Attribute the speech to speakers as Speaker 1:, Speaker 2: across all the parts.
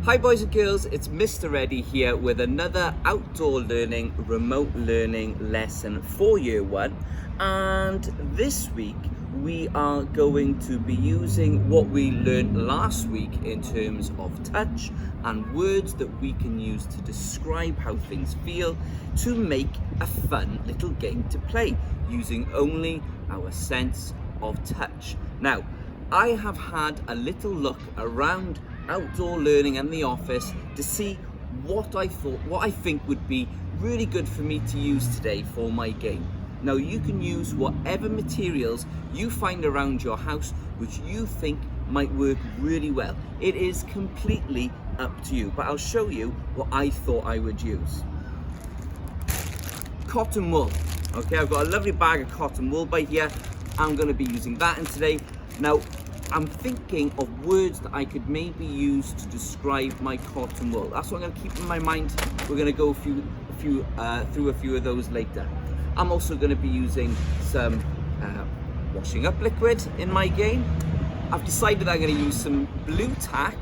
Speaker 1: Hi boys and girls, it's Mr. Reddy here with another outdoor learning, remote learning lesson for year one. And this week we are going to be using what we learned last week in terms of touch and words that we can use to describe how things feel to make a fun little game to play using only our sense of touch. Now, I have had a little look around outdoor learning and the office to see what I think would be really good for me to use today for my game. Now you can use whatever materials you find around your house which you think might work really well. It is completely up to you, but I'll show you what I thought I would use. Cotton wool. Okay, I've got a lovely bag of cotton wool by here. I'm going to be using that in today. Now, I'm thinking of words that I could maybe use to describe my cotton wool. That's what I'm going to keep in my mind. We're going to go through a few of those later. I'm also going to be using some washing up liquid in my game. I've decided I'm going to use some blue tack.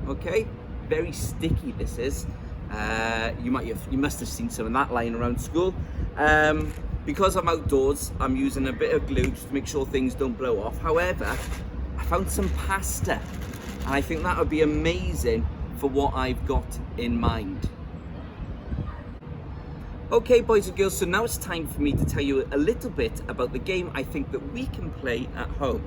Speaker 1: Okay, very sticky this is. You must have seen some of that lying around school. Because I'm outdoors, I'm using a bit of glue just to make sure things don't blow off. However, I found some pasta, and I think that would be amazing for what I've got in mind. Okay, boys and girls, so now it's time for me to tell you a little bit about the game I think that we can play at home.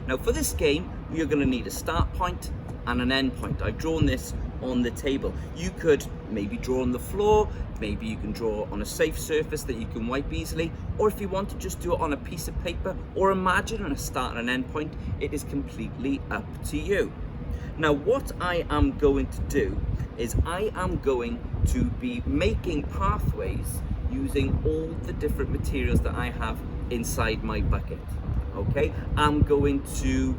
Speaker 1: Now, for this game, you're going to need a start point and an end point. I've drawn this on the table. You could maybe draw on the floor, maybe you can draw on a safe surface that you can wipe easily, or if you want to just do it on a piece of paper or imagine a start and an end point, it is completely up to you. Now, what I am going to do is I am going to be making pathways using all the different materials that I have inside my bucket. Okay, I'm going to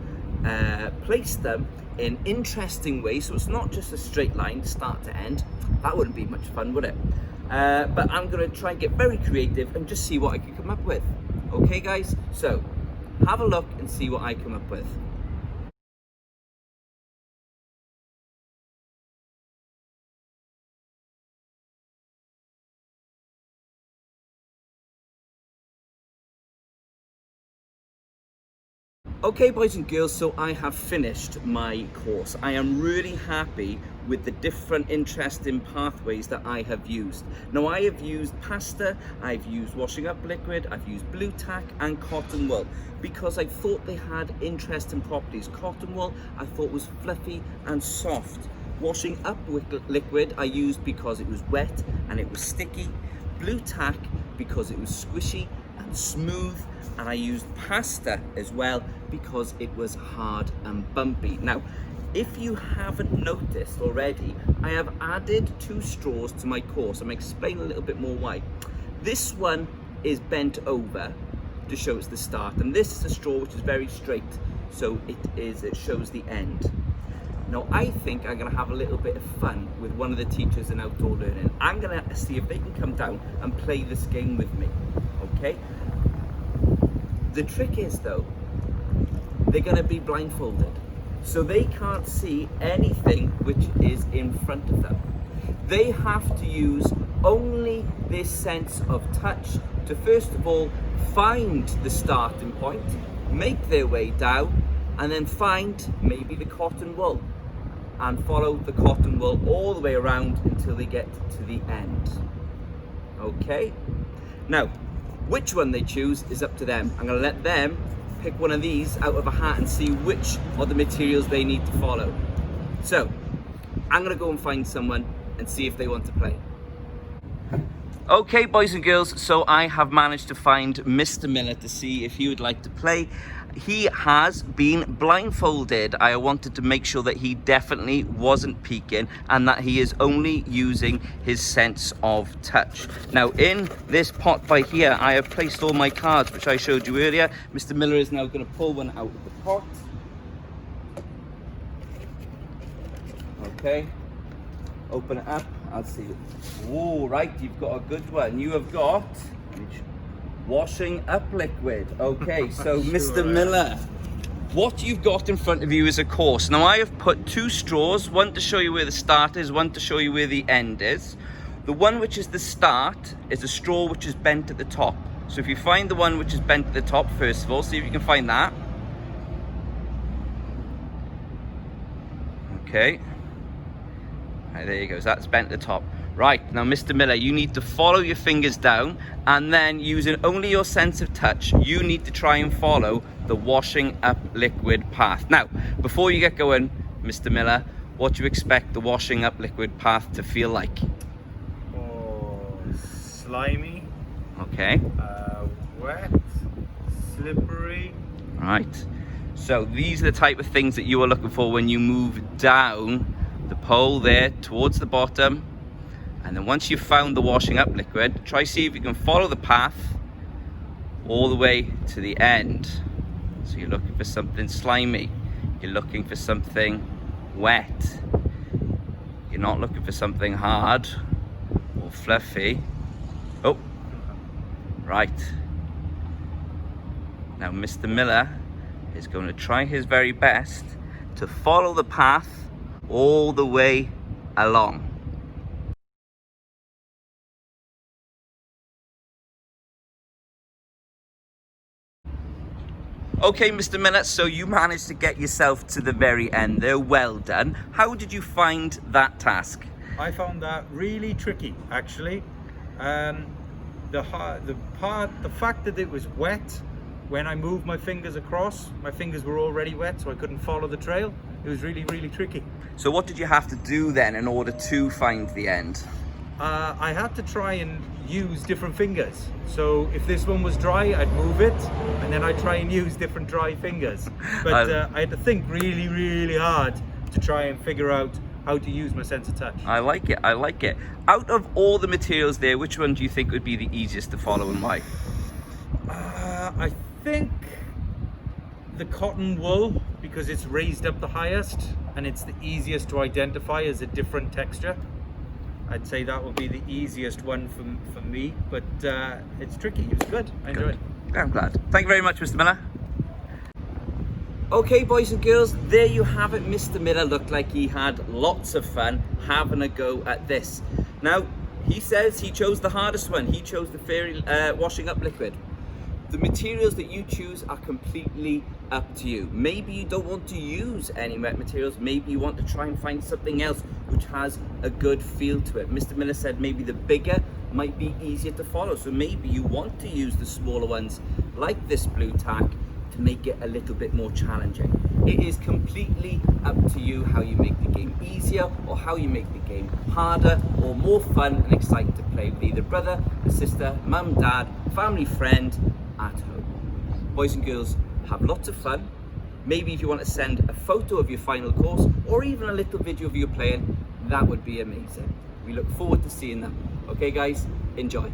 Speaker 1: place them in interesting ways, so it's not just a straight line start to end. That wouldn't be much fun, would it? But I'm going to try and get very creative and just see what I can come up with. Okay guys, so have a look and see what I come up with. Okay boys and girls, so I have finished my course. I am really happy with the different interesting pathways that I have used. Now I have used pasta, I've used washing up liquid, I've used blue tack and cotton wool because I thought they had interesting properties. Cotton wool I thought was fluffy and soft. Washing up liquid I used because it was wet and it was sticky. Blue tack because it was squishy and smooth, and I used pasta as well because it was hard and bumpy. Now, if you haven't noticed already, I have added 2 straws to my course. I'm explaining a little bit more why. This one is bent over to show it's the start, and this is a straw which is very straight, so it shows the end. Now, I think I'm gonna have a little bit of fun with one of the teachers in outdoor learning. I'm gonna see if they can come down and play this game with me, okay? The trick is though, they're going to be blindfolded, so they can't see anything which is in front of them. They have to use only this sense of touch to first of all find the starting point, make their way down, and then find maybe the cotton wool and follow the cotton wool all the way around until they get to the end. Okay? Now, which one they choose is up to them. I'm going to let them pick one of these out of a hat and see which of the materials they need to follow. So, I'm going to go and find someone and see if they want to play. Okay, boys and girls, so I have managed to find Mr. Miller to see if he would like to play. He has been blindfolded. I wanted to make sure that he definitely wasn't peeking and that he is only using his sense of touch. Now, in this pot by here, I have placed all my cards, which I showed you earlier. Mr. Miller is now going to pull one out of the pot. Okay, open it up. I'll see. Oh, right, you've got a good one. You have got washing up liquid. Okay, so Mr. Miller, what you've got in front of you is a course. Now I have put 2 straws, one to show you where the start is, one to show you where the end is. The one which is the start is a straw which is bent at the top. So if you find the one which is bent at the top, first of all, see if you can find that. Okay. Right, there you go, so that's bent at the top. Right, now Mr. Miller, you need to follow your fingers down, and then using only your sense of touch, you need to try and follow the washing up liquid path. Now, before you get going, Mr. Miller, what do you expect the washing up liquid path to feel like?
Speaker 2: Oh, slimy.
Speaker 1: Okay.
Speaker 2: Wet, slippery.
Speaker 1: Right. So these are the type of things that you are looking for when you move down the pole there towards the bottom. And then once you've found the washing up liquid, try see if you can follow the path all the way to the end. So you're looking for something slimy. You're looking for something wet. You're not looking for something hard or fluffy. Oh, right. Now Mr. Miller is going to try his very best to follow the path all the way along. Okay, Mr. Miller, so you managed to get yourself to the very end there. Well done. How did you find that task?
Speaker 2: I found that really tricky, actually. The fact that it was wet, when I moved my fingers across, my fingers were already wet, so I couldn't follow the trail. It was really, really tricky.
Speaker 1: So what did you have to do then in order to find the end?
Speaker 2: I had to try and use different fingers. So if this one was dry, I'd move it, and then I'd try and use different dry fingers. But I had to think really, really hard to try and figure out how to use my sense of touch.
Speaker 1: I like it, I like it. Out of all the materials there, which one do you think would be the easiest to follow and why?
Speaker 2: I think the cotton wool, because it's raised up the highest and it's the easiest to identify as a different texture. I'd say that would be the easiest one for me, but it's tricky. It was good. I enjoyed it.
Speaker 1: I'm glad. Thank you very much, Mr. Miller. Okay, boys and girls, there you have it. Mr. Miller looked like he had lots of fun having a go at this. Now, he says he chose the hardest one. He chose the fairy washing up liquid. The materials that you choose are completely up to you. Maybe you don't want to use any wet materials. Maybe you want to try and find something else which has a good feel to it. Mr. Miller said maybe the bigger might be easier to follow. So maybe you want to use the smaller ones like this blue tack to make it a little bit more challenging. It is completely up to you how you make the game easier or how you make the game harder or more fun and exciting to play with either brother, a sister, mum, dad, family, friend at home. Boys and girls, have lots of fun. Maybe if you want to send a photo of your final course or even a little video of you playing, that would be amazing. We look forward to seeing them. Okay guys, enjoy.